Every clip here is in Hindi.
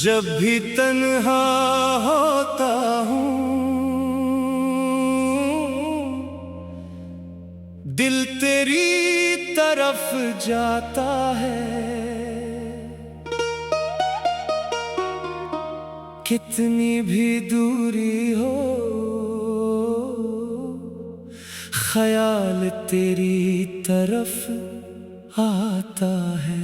जब भी तन्हा होता हूँ दिल तेरी तरफ जाता है। कितनी भी दूरी हो ख्याल तेरी तरफ आता है।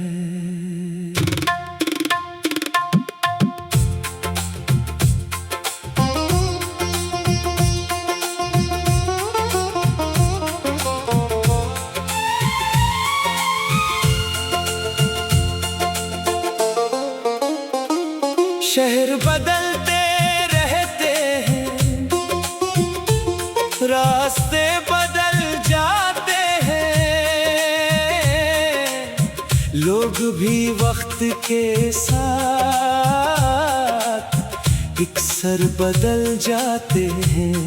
शहर बदलते रहते हैं, रास्ते बदल जाते हैं, लोग भी वक्त के साथ इकसर बदल जाते हैं।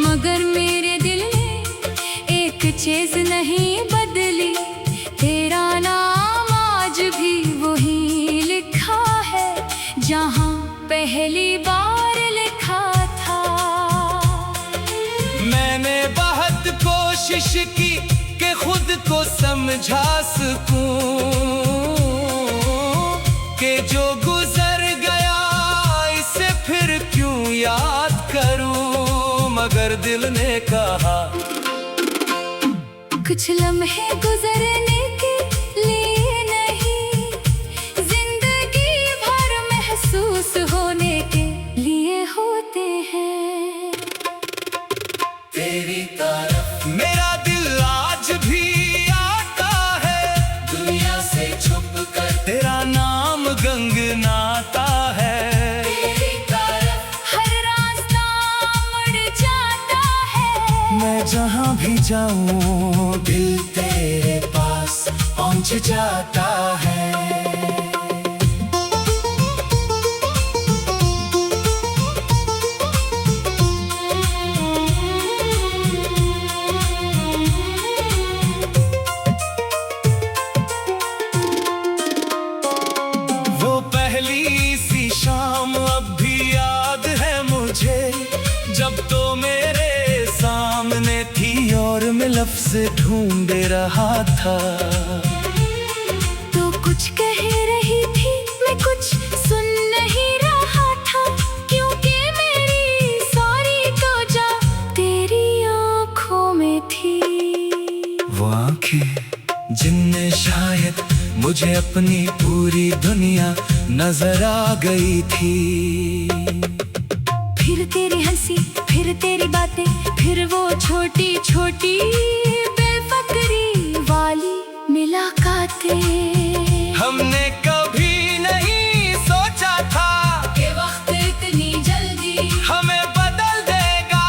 मगर मेरे दिल ने एक चीज नहीं बदली, तेरा नाम आज भी वही लिखा है जहां पहली बार लिखा था। मैंने बहुत कोशिश की कि खुद को समझा सकूं कि जो गुजर गया इसे फिर क्यों याद करूं, मगर दिल ने कहा कुछ लम्हे गुजरने के लिए नहीं, जिंदगी भर महसूस होने के लिए होते हैं। तेरी तरफ मेरा दिल आज भी आता है, दुनिया से छुप कर तेरा नाम गंगनाता है। तेरी तरफ हर रास्ता मुड़ जाता है, मैं जहाँ भी जाऊँ दिल तेरे पास पहुँच जाता है। वो पहली सी शाम अब भी याद है मुझे, जब तो मेरे सामने थी और मैं लफ्ज़ ढूंढ रहा था। तो कुछ कह रही थी, मैं कुछ सुन नहीं रहा था, क्योंकि मेरी सारी तोजा तेरी आँखों में थी। वो आँखें जिनने शायद मुझे अपनी पूरी दुनिया नजर आ गई थी। फिर तेरी हंसी, फिर तेरी बातें, फिर वो छोटी छोटी बेफिक्री वाली मुलाकातें। हमने कभी नहीं सोचा था कि वक्त इतनी जल्दी हमें बदल देगा,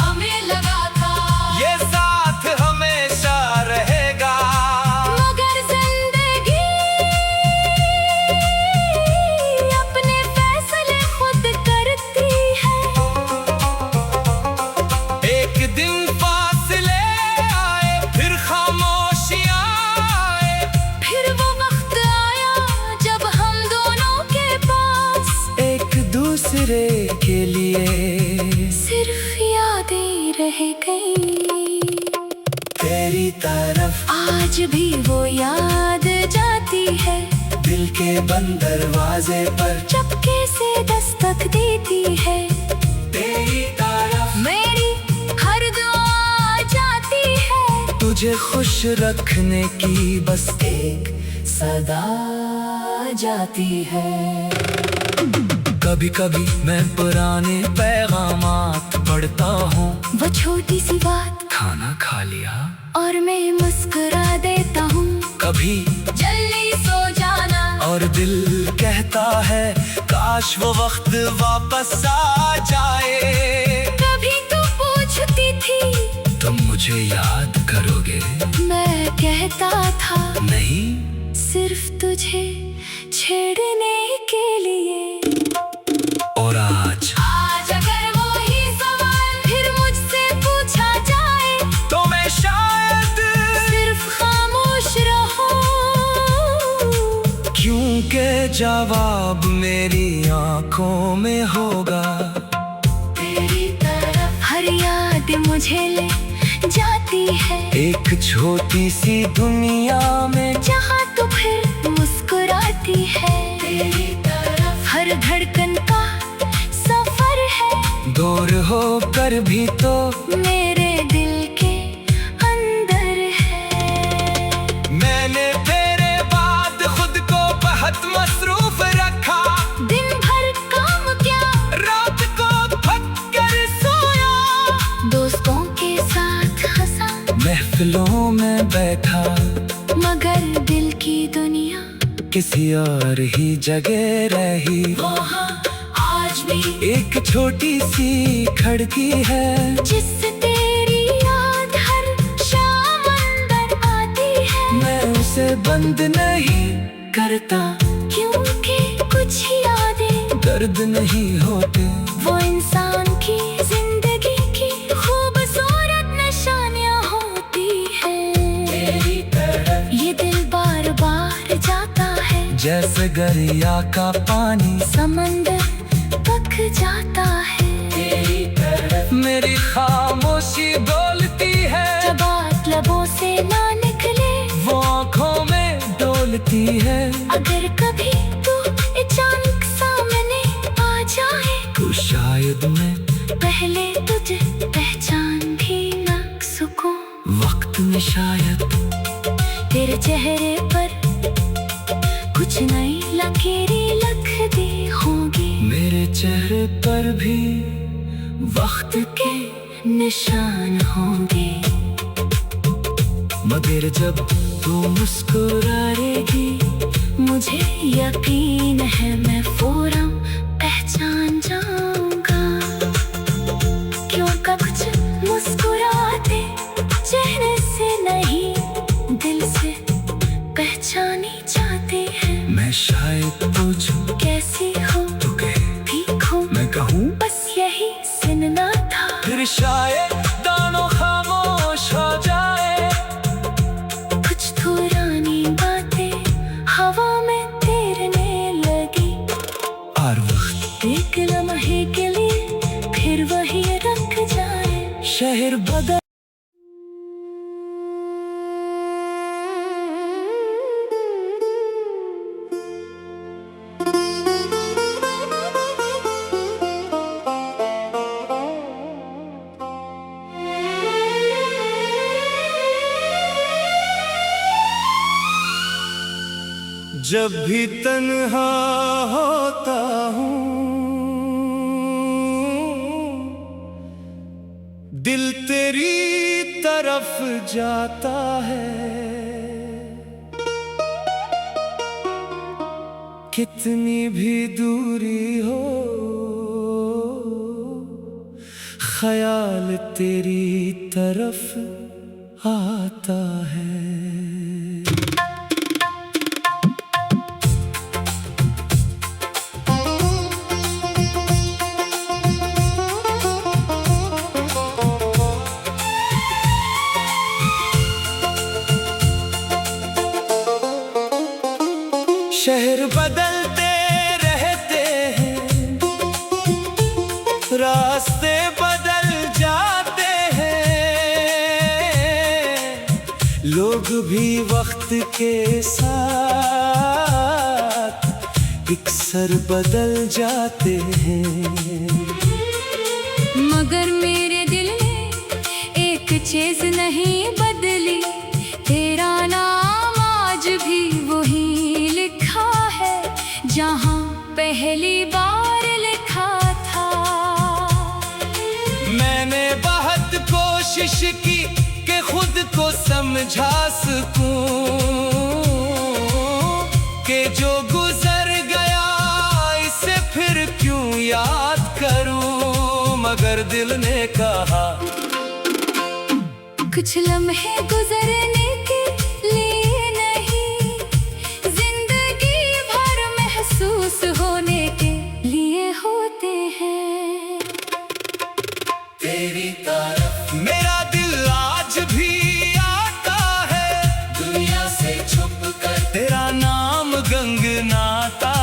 हमें लगा था ये साथ हमेशा रहेगा। मगर जिंदगी अपने फैसले खुद करती है। एक दिन फासले आए, फिर खामोशियाँ आए, फिर वो वक्त आया जब हम दोनों के पास एक दूसरे के लिए सिर्फ यादें रह गई। तेरी तरफ आज भी वो याद जाती है, दिल के बंद दरवाजे पर चुपके से दस्तक देती है। तेरी तरफ मेरी हर दुआ जाती है, तुझे खुश रखने की बस एक सदा जाती है। कभी कभी मैं पुराने पैगामात पढ़ता हूँ, वो छोटी सी बात खाना खा लिया, और मैं मुस्कुरा देता हूँ। कभी जल्दी सो जाना, और दिल कहता है काश वो वक्त वापस आ जाए। कभी तू पूछती थी तुम मुझे याद करोगे, मैं कहता था नहीं सिर्फ तुझे छेड़ने के लिए। और आज अगर वो ही सवाल फिर मुझसे पूछा जाए, तो मैं शायद सिर्फ खामोश रहूं। क्यों जवाब मेरी आंखों में होगा। तेरी तरफ हर याद मुझे ले जाती है, एक छोटी सी दुनिया में जहाँ तू फिर मुस्कुराती है। तेरी तरफ हर धड़कन का सफर है, दूर होकर भी तो मेरे दिल के अंदर है। मैंने तेरे बाद खुद को बहुत मसरूफ रखा, दिन भर काम क्या, रात को थक कर सोया, दोस्तों के साथ हंसा, महफिलों में बैठा, मगर दिल की दुनिया किसी और ही जगह रही। वहाँ आज भी एक छोटी सी खिड़की है, जिससे तेरी याद हर शाम अंदर आती है। मैं उसे बंद नहीं करता, क्योंकि कुछ यादें दर्द नहीं होते। वो इंसान की जिंदगी की खूबसूरत निशानियां होती हैं। तेरी तरफ ये दिल बार बार जाता है, जैसे दरिया का पानी समंदर पक जाता है। तेरी तरफ मेरी खामोशी बोलती है, जब बात लबों से ना निकले, वो आँखों में डोलती है। अगर कभी तू अचानक सामने आ जाए, तो शायद मैं पहले तुझे पहचान भी न सकूं। वक्त में शायद तेरे चेहरे पर कुछ नई लकीरें लिख दी होंगी, मेरे चेहरे पर भी वक्त के निशान होंगे। मगर जब तू मुस्कुराएगी, मुझे यकीन है मैं फौरन पहचान जाऊंगा, क्योंकि कुछ मुस्कुराते चेहरे से नहीं, दिल से पहचानी जाते हैं। मैं शायद पूछूं कैसी हो, तो कहे ठीक हो, मैं कहूँ, बस यही सुनना था। फिर शायद दोनों खामोश हो जाए। कुछ पुरानी बातें हवा में तैरने लगी, और वक्त एक लम्हे के लिए फिर वही रुक जाए। शहर बदल जब भी तन्हा होता हूँ, दिल तेरी तरफ जाता है। कितनी भी दूरी हो, ख्याल तेरी तरफ आता है। शहर बदलते रहते हैं, रास्ते बदल जाते हैं, लोग भी वक्त के साथ इकसर बदल जाते हैं। मगर मेरे दिल ने एक चीज नहीं बदली, तेरा नाम आज भी वही लिखा है, जहाँ पहली बार लिखा था। मैंने बहुत कोशिश की कि खुद को समझा सकूं, कि जो गुजर गया इसे फिर क्यों याद करूं। मगर दिल ने कहा कुछ लम्हे गुजरने के लिए नहीं, जिंदगी भर महसूस होने के लिए होते हैं। तेरी तरफ मेरा दिल आज भी आता है, दुनिया से छुप कर तेरा नाम गंगनाता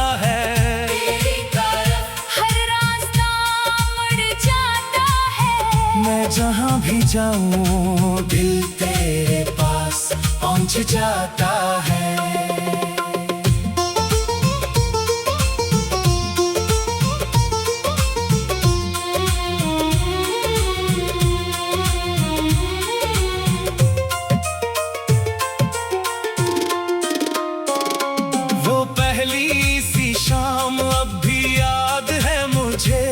जाऊं, दिल तेरे पास पहुंच जाता है। वो पहली सी शाम अब भी याद है मुझे,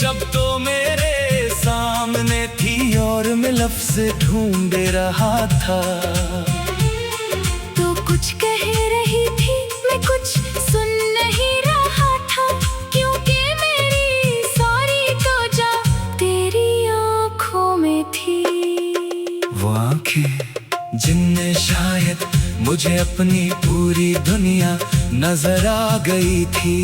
जब तो मेरे सामने थी और मैं लफ्ज़ ढूंढ रहा था। तो कुछ कह रही थी, मैं कुछ सुन नहीं रहा था, क्योंकि मेरी सारी तवज्जो तेरी आँखों में थी। वो आँखें जिनने शायद मुझे अपनी पूरी दुनिया नजर आ गई थी।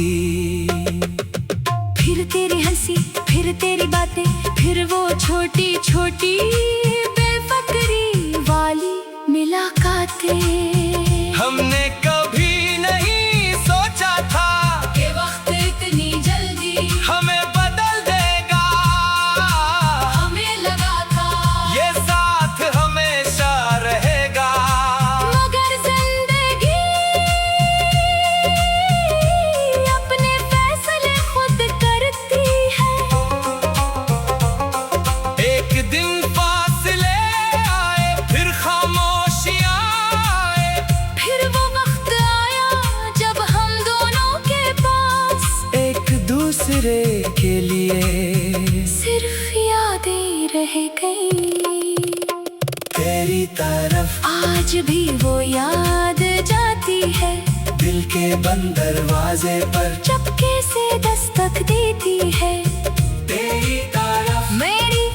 फिर तेरी हंसी, फिर तेरी बातें, फिर वो छोटी छोटी बेफिक्री वाली मुलाकातें। हमने कभी नहीं सोचा था कि वक्त इतनी जल्दी हमें बदल देगा। हमें लगा था ये साथ हमेशा रहेगा। मगर जिंदगी अपने फैसले खुद करती है। एक दिन फासले आए, फिर खामोशियां आए, फिर वो वक्त आया जब हम दोनों के पास एक दूसरे के लिए सिर्फ यादें रह गई। तेरी तरफ आज भी वो याद जाती है, दिल के बंद दरवाजे पर चपके से दस्तक देती है। तेरी तरफ मेरी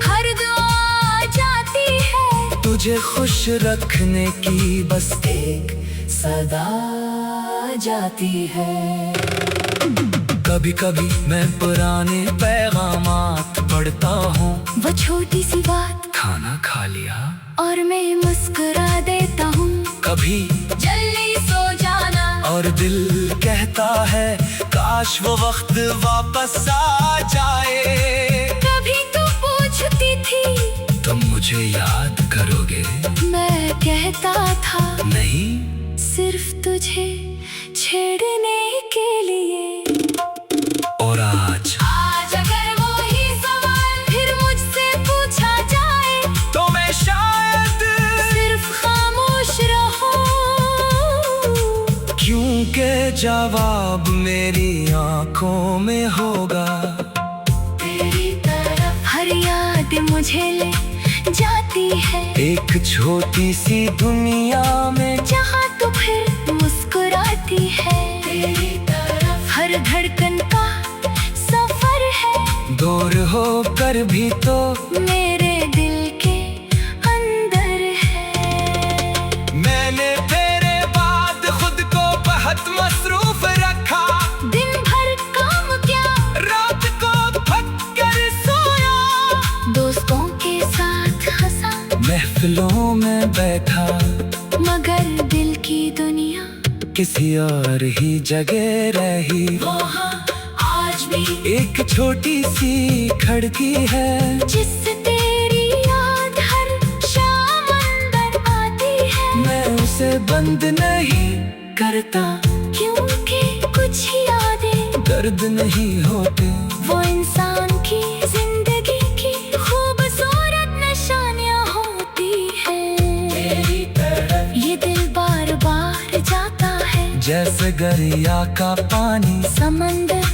हर दुआ जाती है, तुझे खुश रखने की बस एक सदा जाती है। कभी कभी मैं पुराने पैगामात पढ़ता हूँ, वो छोटी सी बात खाना खा लिया, और मैं मुस्कुरा देता हूँ। कभी जल्दी सो जाना, और दिल कहता है काश वो वक्त वापस आ जाए। कभी तो पूछती थी तुम मुझे याद करोगे? मैं कहता था नहीं, सिर्फ तुझे छेड़ने के लिए। और आज अगर वो ही सवाल फिर मुझसे पूछा जाए, तो मैं शायद सिर्फ खामोश रहूं, क्योंकि जवाब मेरी आंखों में होगा। तेरी तरफ हर याद मुझे ले जाती है, एक छोटी सी दुनिया में जहाँ तू फिर मुस्कुराती है। तेरी तरफ हर धड़कन का सफर है, दूर होकर भी तो मेरे दिल के अंदर है। मैंने तेरे बाद खुद को बहुत मसरूफ रखा, दिन भर काम क्या, रात को थक कर सोया, दोस्तों के साथ हंसा, महफिलों में बैठा, मगर दिल की दुनिया किसी और ही जगह रही। वहाँ आज भी एक छोटी सी खिड़की है, जिससे तेरी याद हर शाम अंदर आती है। मैं उसे बंद नहीं करता, क्योंकि कुछ यादें दर्द नहीं होते। वो इंसान की जिंदगी की खूबसूरत निशानियाँ होती हैं। तेरी तरफ ये दिल बार बार जाता है, जैसे दरिया का पानी समंदर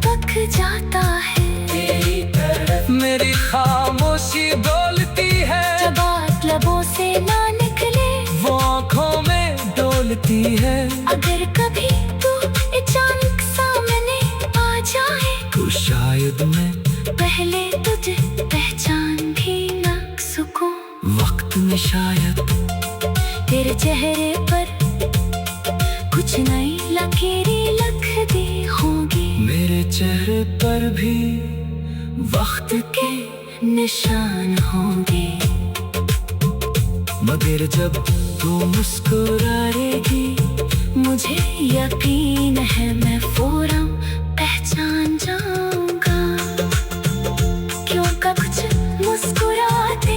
तक जाता है। तेरी तरफ मेरी खामोशी डोलती है, जब बात लबों से ना निकले, वो आँखों में डोलती है। अगर कभी तू अचानक सामने आ जाए, तो शायद मैं पहले तुझे पहचान भी न सकूं। वक्त में शायद तेरे चेहरे पर कुछ नई लकीरें लिख दी होंगी, मेरे चेहरे पर भी वक्त के निशान होंगे। मगर जब तू मुस्कुराएगी, मुझे यकीन है मैं फौरन पहचान जाऊंगा, क्योंकि कुछ मुस्कुराते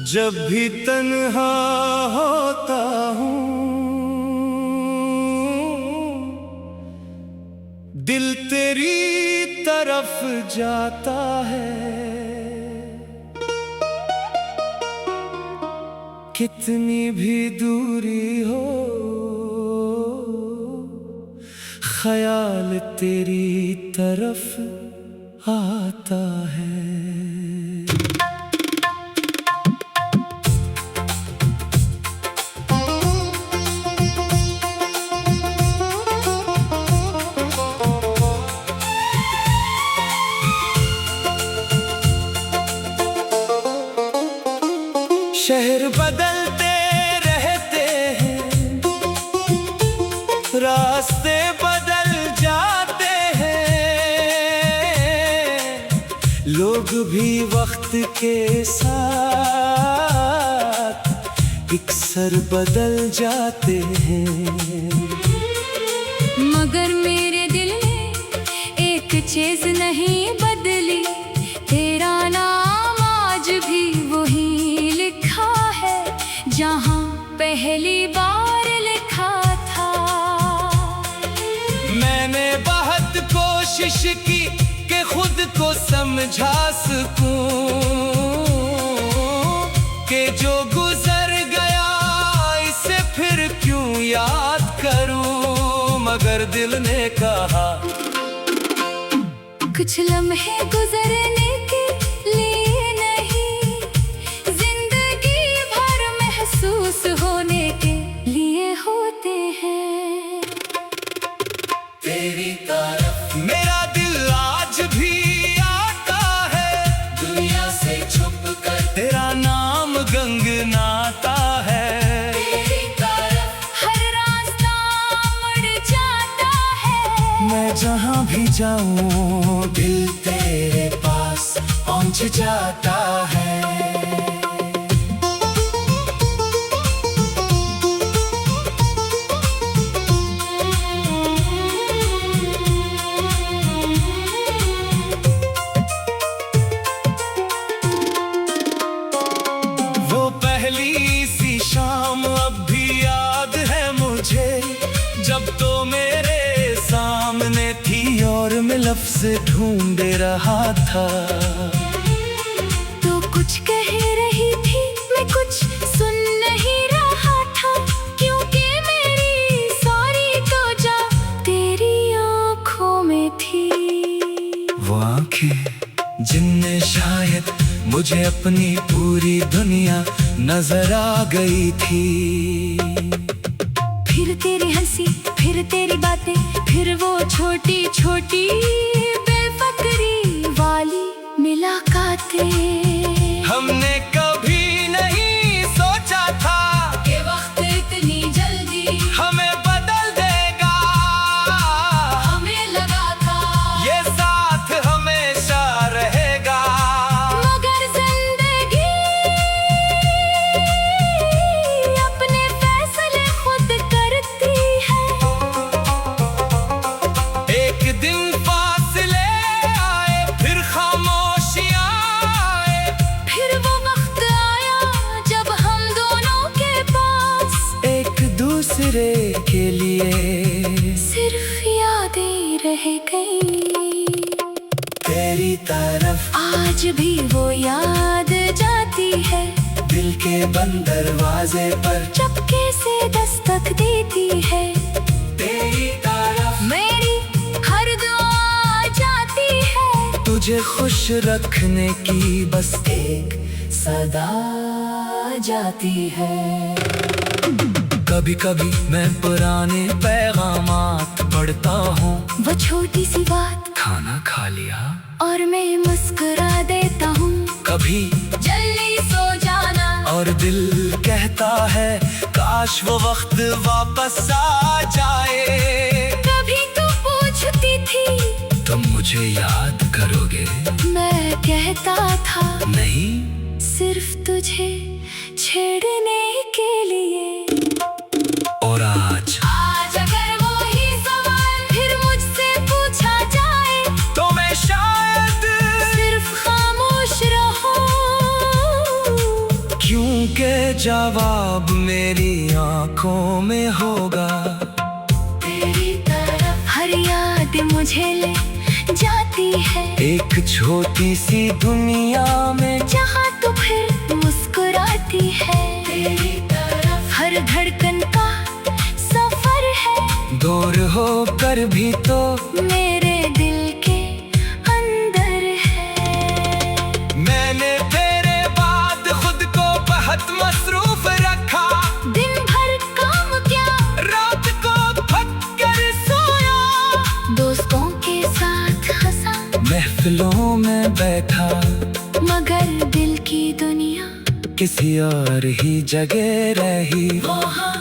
जब भी तन्हा होता हूँ दिल तेरी तरफ जाता है। कितनी भी दूरी हो ख्याल तेरी तरफ आता है। शहर बदलते रहते हैं, रास्ते बदल जाते हैं, लोग भी वक्त के साथ इकसर बदल जाते हैं। मगर मेरे दिल ने एक चीज नहीं बदली, तेरा नाम आज भी वही लिखा है जहाँ पहली बार लिखा था। मैंने बहुत कोशिश की कि खुद को समझा सकूं कि जो गुजर गया इसे फिर क्यों याद करूं, मगर दिल ने कहा कुछ लम्हे गुजरने के लिए नहीं, जिंदगी भर महसूस होने के लिए होते हैं। तेरी तरफ मेरा दिल आज भी आता है, दुनिया से छुप कर तेरा नाम गंगनाता है। तेरी तरफ हर रास्ता मुड़ जाता है, मैं जहाँ भी जाऊँ दिल तेरे पास पहुँच जाता है। वो पहली सी शाम अब भी याद है मुझे, जब तो मेरे सामने थी और मैं लफ्ज़ ढूंढ रहा था। तो कुछ कह रही थी, मैं कुछ सुन नहीं रहा था, क्योंकि मेरी सारी तवज्जो तेरी आँखों में थी। वो आँखें जिनमें शायद मुझे अपनी पूरी दुनिया नजर आ गई थी। फिर तेरी हंसी, फिर तेरी बातें, फिर वो छोटी छोटी बेफिक्री वाली मुलाकातें। हमने कभी नहीं सोचा था कि वक्त इतनी जल्दी हमें बदल देगा, हमें लगा था ये साथ हमेशा रहेगा। मगर जिंदगी अपने फैसले खुद करती है। एक दिन फासले आए, फिर खामोशियाँ आए, फिर वो वक्त आया जब हम दोनों के पास एक दूसरे के लिए सिर्फ यादें रह गई। तेरी तरफ आज भी वो याद जाती है, दिल के बंद दरवाजे पर चुपके से दस्तक देती है। तेरी तरफ मेरी हर दुआ जाती है, तुझे खुश रखने की बस एक सदा जाती है। कभी कभी मैं पुराने पैगामात पढ़ता हूँ, वो छोटी सी बात खाना खा लिया, और मैं मुस्कुरा देता हूँ। कभी जल्दी सो जाना, और दिल कहता है काश वो वक्त वापस आ जाए। कभी तो पूछती थी तुम मुझे याद करोगे, मैं कहता था नहीं सिर्फ तुझे छेड़ने के लिए। और आज अगर वो ही सवाल फिर मुझसे पूछा जाए, तो मैं शायद सिर्फ खामोश रहूं। क्यों जवाब मेरी आंखों में होगा। तेरी तरफ हर याद मुझे ले जाती है, एक छोटी सी दुनिया में जहाँ तू फिर मुस्कुराती है। तेरी तरफ हर धड़कन का सफर है, दूर होकर भी तो मेरे दिल के अंदर है। मैंने तेरे बाद खुद को बहुत मसरूफ रखा, दिन भर काम क्या, रात को थक कर सोया, दोस्तों के साथ हंसा, महफिलों में बैठा, मगर दिल की दुनिया किसी और ही जगह रही। वहाँ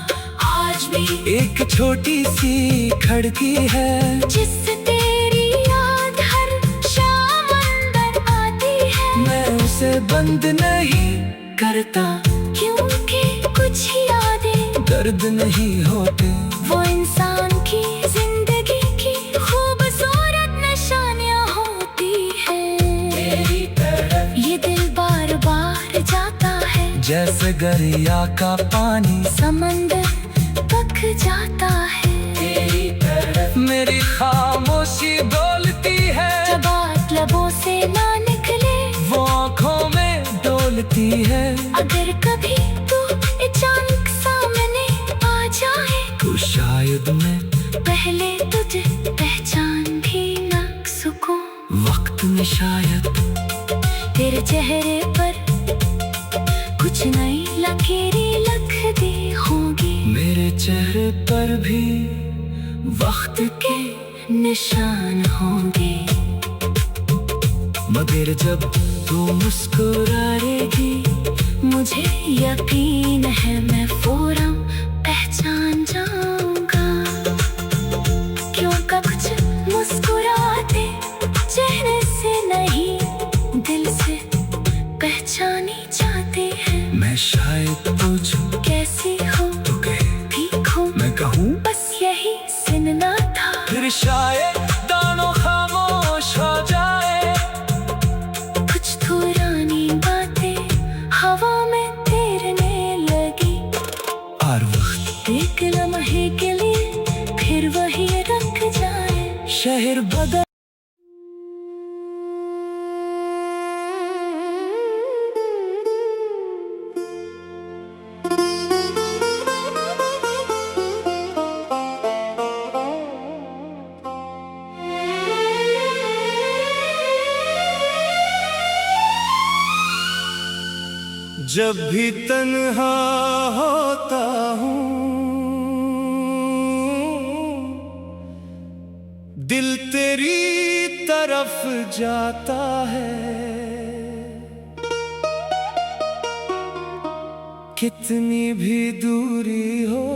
आज भी एक छोटी सी खिड़की है, जिससे तेरी याद हर शाम अंदर आती है। मैं उसे बंद नहीं करता, क्योंकि कुछ यादें दर्द नहीं होते। वो इंसान की जिंदगी की खूबसूरत निशानियां होती हैं। तेरी तरफ ये दिल बार बार जाता है, जैसे दरिया का पानी समंदर तक जाता है। तेरी तरफ मेरी खामोशी बोलती है, जब बात लबों से ना निकले, वो आँखों में डोलती है। अगर कभी तू अचानक सामने आ जाए, तो शायद मैं पहले तुझे पहचान भी ना सकूं। वक्त में शायद तेरे चेहरे पर कुछ नई लकीरें लिखती होंगी, मेरे चेहरे पर भी वक्त के निशान होंगे। मगर जब तू मुस्कुराएगी, मुझे यकीन है मैं फौरन पहचान जाऊंगा। क्योंकि कुछ मुस्कुराते चेहरे से नहीं, दिल से पहचानी जाते हैं। मैं शायद पूछूं कैसी हो, तो कहे ठीक हो, मैं कहूँ, बस यही सुनना था। फिर शायद दानों खामोश हो जाए। कुछ पुरानी बातें हवा में तैरने लगी, और वक्त एक लम्हे के लिए फिर वही रख जाए। शहर बदल जब भी तन्हा होता हूँ, दिल तेरी तरफ जाता है। कितनी भी दूरी हो,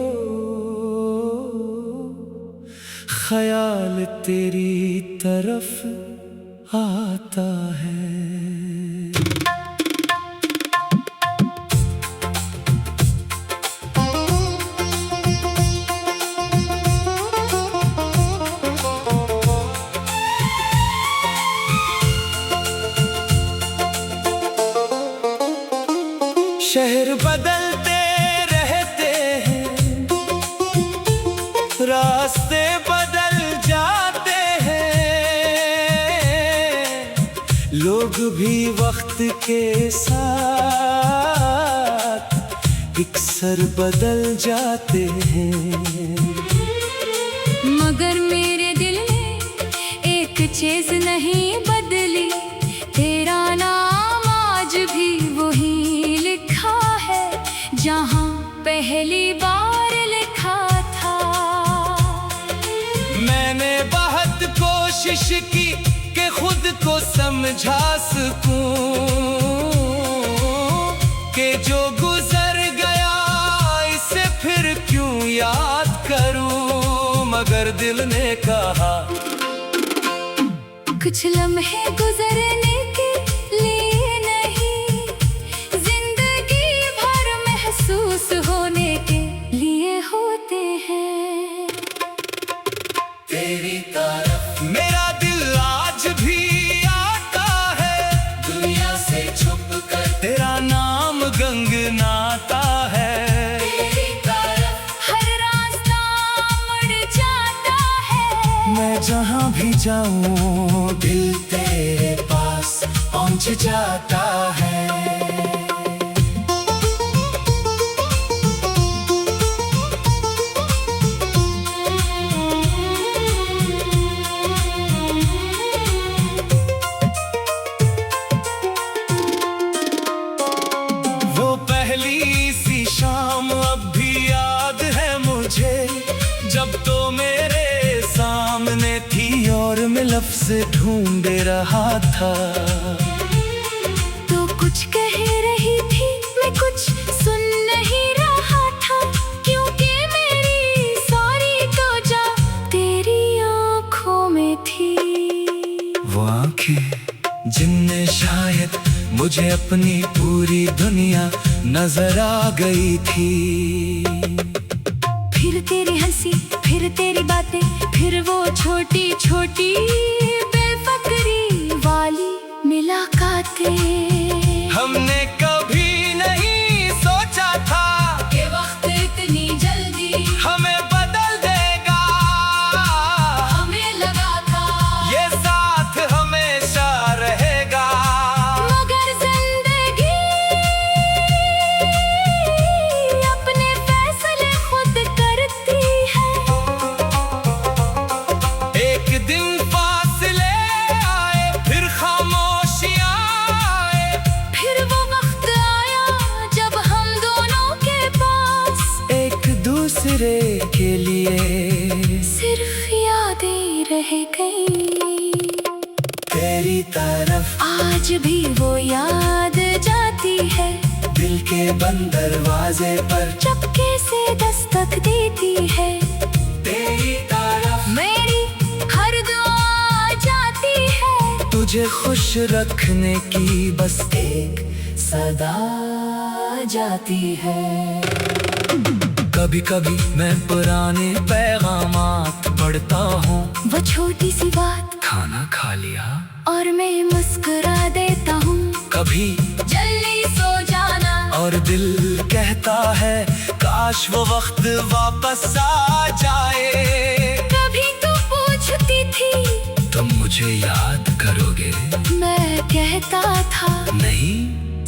ख्याल तेरी तरफ आता है। शहर बदलते रहते हैं, रास्ते बदल जाते हैं, लोग भी वक्त के साथ इकसर बदल जाते हैं। मगर मेरे दिल ने एक चीज नहीं बदली, तेरा नाम आज भी वही लिखा है, जहाँ पहली बार लिखा था। मैंने बहुत कोशिश की कि खुद को समझा सकूं, कि जो गुजर गया इसे फिर क्यों याद करूं। मगर दिल ने कहा कुछ लम्हे गुजरने के लिए नहीं, जिंदगी भर महसूस होने के लिए होते हैं। तेरी तरफ मेरा दिल आज भी आता है, दुनिया से छुप कर तेरा नाम गंगनाता जाऊं, दिल तेरे पास पहुंच जाता है। वो पहली सी शाम अब भी याद है मुझे, जब तो मेरे सामने थी और मैं लफ्ज़ ढूंढ रहा था। तो कुछ कह रही थी, मैं कुछ सुन नहीं रहा था, क्योंकि मेरी सारी तवज्जो तेरी आँखों में थी। वो आँखें जिनने शायद मुझे अपनी पूरी दुनिया नजर आ गई थी। फिर तेरी हंसी, फिर तेरी बातें, फिर वो छोटी छोटी बेफिक्री वाली मुलाकातें। हमने कभी नहीं सोचा था कि वक्त इतनी जल्दी हमें बदल देगा। हमें लगा था ये साथ हमेशा रहेगा। मगर जिंदगी अपने फैसले खुद करती है। एक दिन फासले आए, फिर खामोशियां आए, फिर वो वक्त आया जब हम दोनों के पास एक दूसरे के लिए सिर्फ यादें रह गई। तेरी तरफ आज भी वो याद जाती है, दिल के बंद दरवाजे पर चुपके से दस्तक देती है। तेरी तरफ मेरी हर दुआ जाती है, तुझे खुश रखने की बस एक सदा जाती है। कभी कभी मैं पुराने पैगामात पढ़ता हूँ, वो छोटी सी बात खाना खा लिया, और मैं मुस्कुरा देता हूँ। कभी जल्दी सो जाना, और दिल कहता है काश वो वक्त वापस आ जाए। कभी तो पूछती थी तुम मुझे याद करोगे? मैं कहता था नहीं।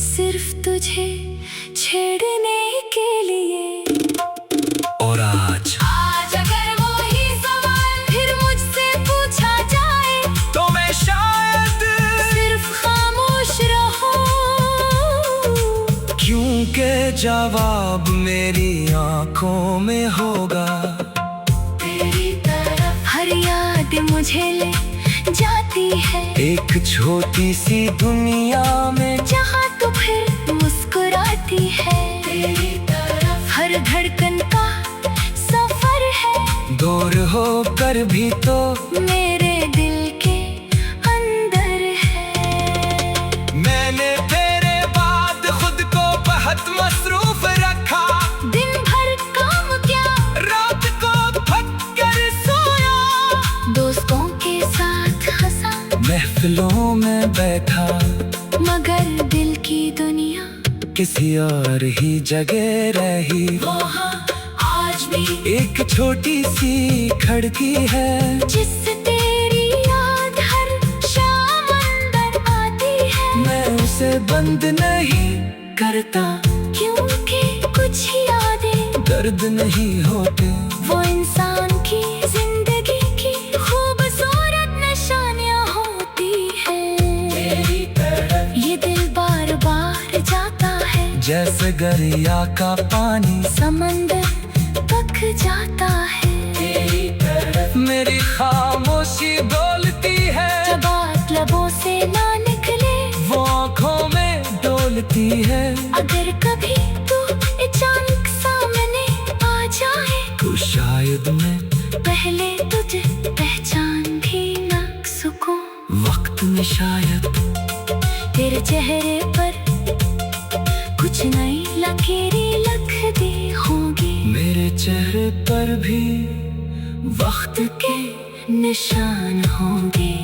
सिर्फ तुझे छेड़ने के लिए। और आज अगर वो ही सवाल फिर मुझसे पूछा जाए, तो मैं शायद सिर्फ खामोश रहूं, क्योंकि जवाब मेरी आंखों में होगा। तेरी तरफ हर याद मुझे ले जाती है, एक छोटी सी दुनिया में जहाँ तू फिर मुस्कुराती है। तेरी तरफ हर धड़कन का सफर है, दूर होकर भी तो मेरे दिल के अंदर है। मैंने तेरे बाद खुद को बहुत मसरूफ रखा, दिन भर काम क्या, रात को थक कर सोया, दोस्तों के साथ हंसा, महफिलों में बैठा, मगर दिल की दुनिया किसी और ही जगह रही। वहाँ आज भी एक छोटी सी खिड़की है, जिससे तेरी याद हर शाम अंदर आती है। मैं उसे बंद नहीं करता, क्योंकि कुछ यादें दर्द नहीं होते। वो इंसान की जिंदगी की खूबसूरत निशानियाँ होती हैं। तेरी तरफ ये दिल बार बार जाता है, जैसे दरिया का पानी समंदर तक जाता है। तेरी तरफ मेरी खामोशी बोलती है, जब बात लबों से ना निकले, वो आँखों में डोलती है। अगर कभी तू अचानक सामने आ जाए, तो शायद मैं पहले तुझे पहचान भी न सकूं। वक्त में शायद तेरे चेहरे पर कुछ नई लकीरें लिख दी होंगी, मेरे चेहरे पर भी वक्त के निशान होंगे।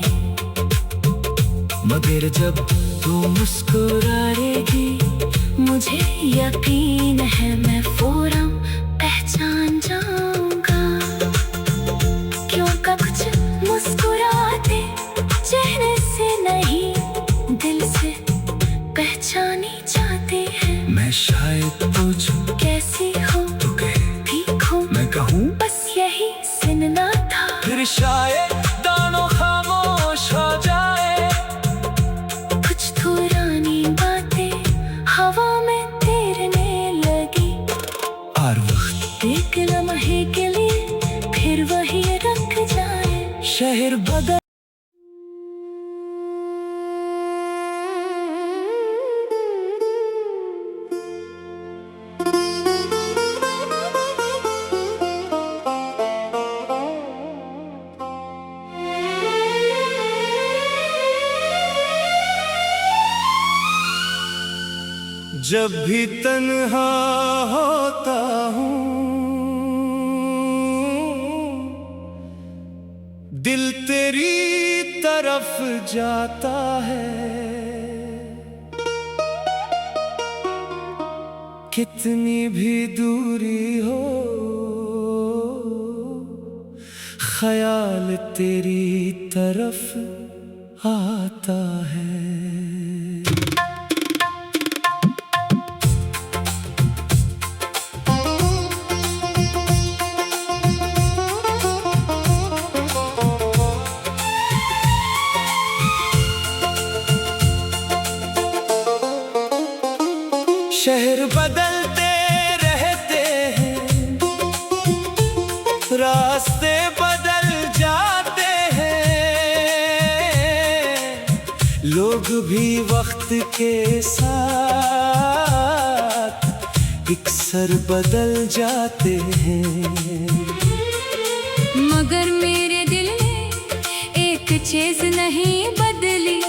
मगर जब तू मुस्कुराएगी, मुझे यकीन है मैं फौरन पहचान जाऊंगा, क्योंकि कुछ मुस्कुराते पूछूं कैसी हो तू कहे ठीक हो मैं कहूँ बस यही सुनना था। फिर शायद दानों खामोश हो जाए। कुछ पुरानी बातें हवा में तैरने लगी। और वक्त एक लम्हे के लिए फिर वही रख जाए। शहर बदल जब भी तन्हा होता हूँ दिल तेरी तरफ जाता है। कितनी भी दूरी हो ख्याल तेरी तरफ आता है। शहर बदलते रहते हैं, रास्ते बदल जाते हैं, लोग भी वक्त के साथ इकसर बदल जाते हैं। मगर मेरे दिल ने एक चीज नहीं बदली।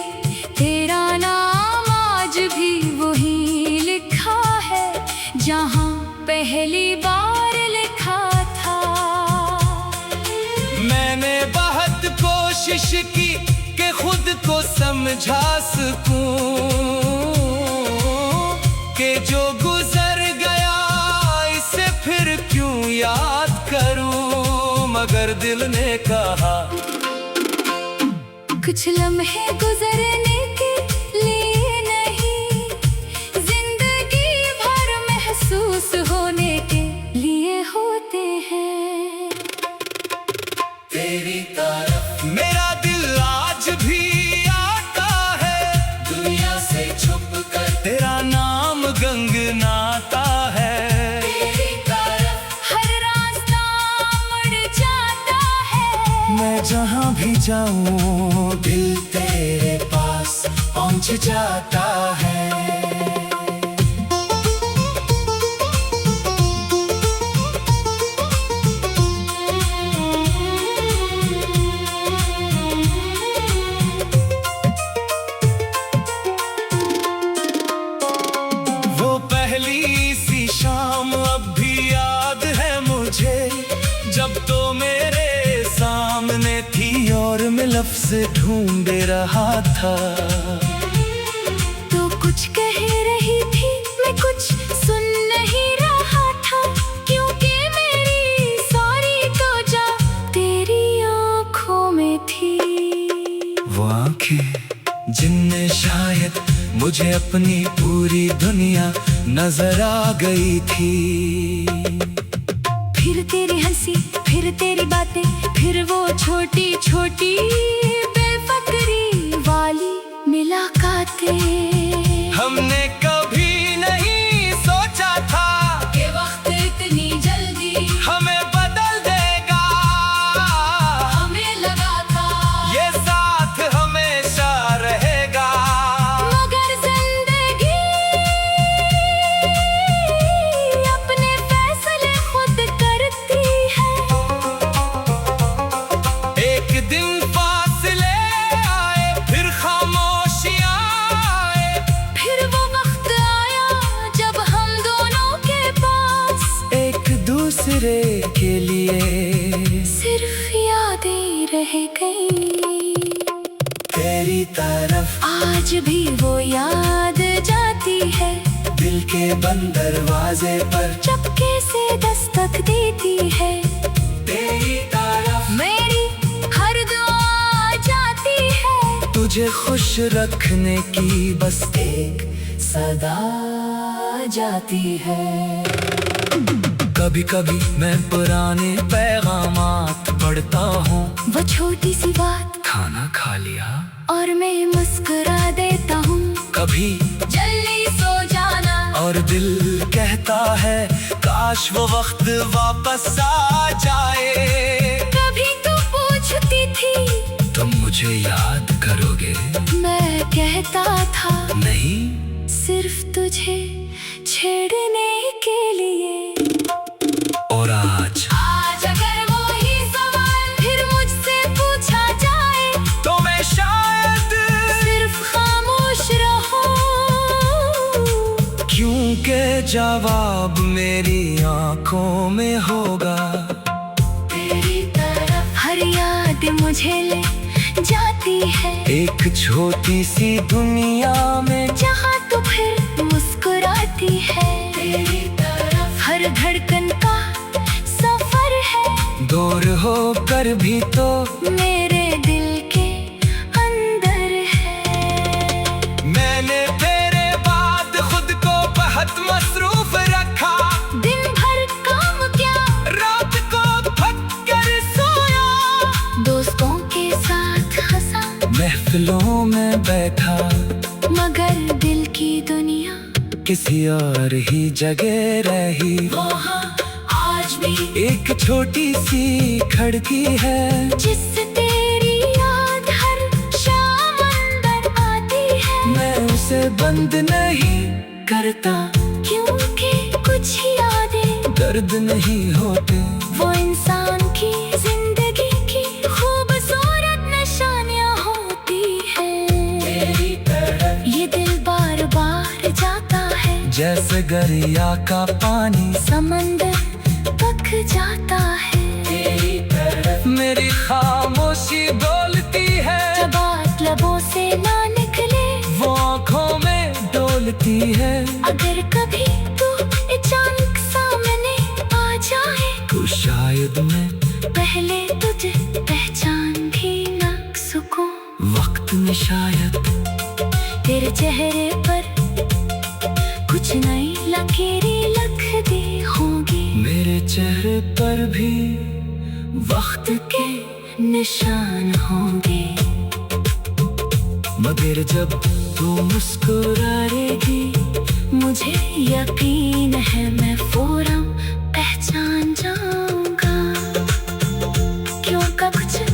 तेरा नाम आज भी वही लिखा है जहाँ पहली बार लिखा था। मैंने बहुत कोशिश की कि खुद को समझा सकूं कि जो गुजर गया इसे फिर क्यों याद करूं। मगर दिल ने कहा कुछ लम्हे गुजरने के लिए नहीं, जिंदगी भर महसूस होने के लिए होते हैं। तेरी तरफ मेरा दिल आज भी आता है, दुनिया से छुप कर तेरा नाम गंगनाता है। तेरी तरफ हर रास्ता मुड़ जाता है। मैं जहाँ भी जाऊँ दिल तेरे पास पहुँच जाता है। वो पहली सी शाम अब भी याद है मुझे, जब तो मेरे सामने थी और मैं लफ्ज़ ढूंढ रहा था। तो कुछ कह रही थी, मैं कुछ सुन नहीं रहा था, क्योंकि मेरी सारी तोजा तेरी आँखों में थी। वो आँखें जिनने शायद मुझे अपनी पूरी दुनिया नजर आ गई थी। फिर तेरी हंसी, फिर तेरी बातें, फिर वो छोटी छोटी बेफिक्री वाली मुलाकातें। हमने कभी नहीं सोचा था कि वक्त इतनी जल्दी हमें बदल देगा। हमें लगा था ये साथ हमेशा रहेगा। मगर जिंदगी अपने फैसले खुद करती है। एक दिन फासले आए, फिर खामोशियाँ आए, फिर वो वक्त आया जब हम दोनों के पास एक दूसरे के लिए सिर्फ यादें रह गई। तेरी तरफ आज भी वो याद जाती है, दिल के बंद दरवाजे पर चपके से दस्तक देती है। तेरी तरफ मेरी हर दुआ जाती है, तुझे खुश रखने की बस एक सदा जाती है। कभी कभी मैं पुराने पैगामात पढ़ता हूँ। वो छोटी सी बात, खाना खा लिया, और मैं मुस्कुरा देता हूँ। कभी जल्दी सो जाना, और दिल कहता है काश वो वक्त वापस आ जाए। कभी तो पूछती थी तुम मुझे याद करोगे? मैं कहता था नहीं, सिर्फ तुझे छेड़ने के लिए। और आज अगर वो ही सवाल फिर मुझसे पूछा जाए, तो मैं शायद सिर्फ खामोश रहूं, क्योंकि जवाब मेरी आंखों में होगा। तेरी तरफ हर याद मुझे ले जाती है, एक छोटी सी दुनिया में जहाँ तू फिर मुस्कुराती है। तेरी तरफ हर धड़कन का सफर है, दूर होकर भी तो मेरे दिल के अंदर है। मैंने तेरे बाद खुद को बहुत मसरूफ रखा। दिन भर काम क्या, रात को थक कर सोया, दोस्तों के साथ हंसा, महफिलों में बैठा, मगर दिल की दुनिया किसी और ही जगह रही। वहाँ आज भी एक छोटी सी खिड़की है, जिससे तेरी याद हर शाम अंदर आती है। मैं उसे बंद नहीं करता, क्योंकि कुछ यादें दर्द नहीं होते। वो इंसान की जिंदगी की खूबसूरत निशानियां होती है। ये दिल बार बार जाता है, जैसे दरिया का पानी समंदर तक जाता है। मेरी खामोशी बोलती है, जब बात लबों से ना निकले, वो आँखों में डोलती है। अगर कभी तू अचानक सामने आ जाए, तो शायद मैं पहले तुझे पहचान भी न सकूं। वक्त में शायद तेरे चेहरे पर कुछ नई लकीरें लिख दी होंगी, मेरे चेहरे पर भी वक्त के निशान होंगे। मगर जब तू मुस्कुराएगी, मुझे यकीन है मैं फौरन पहचान जाऊंगा, क्योंकि कुछ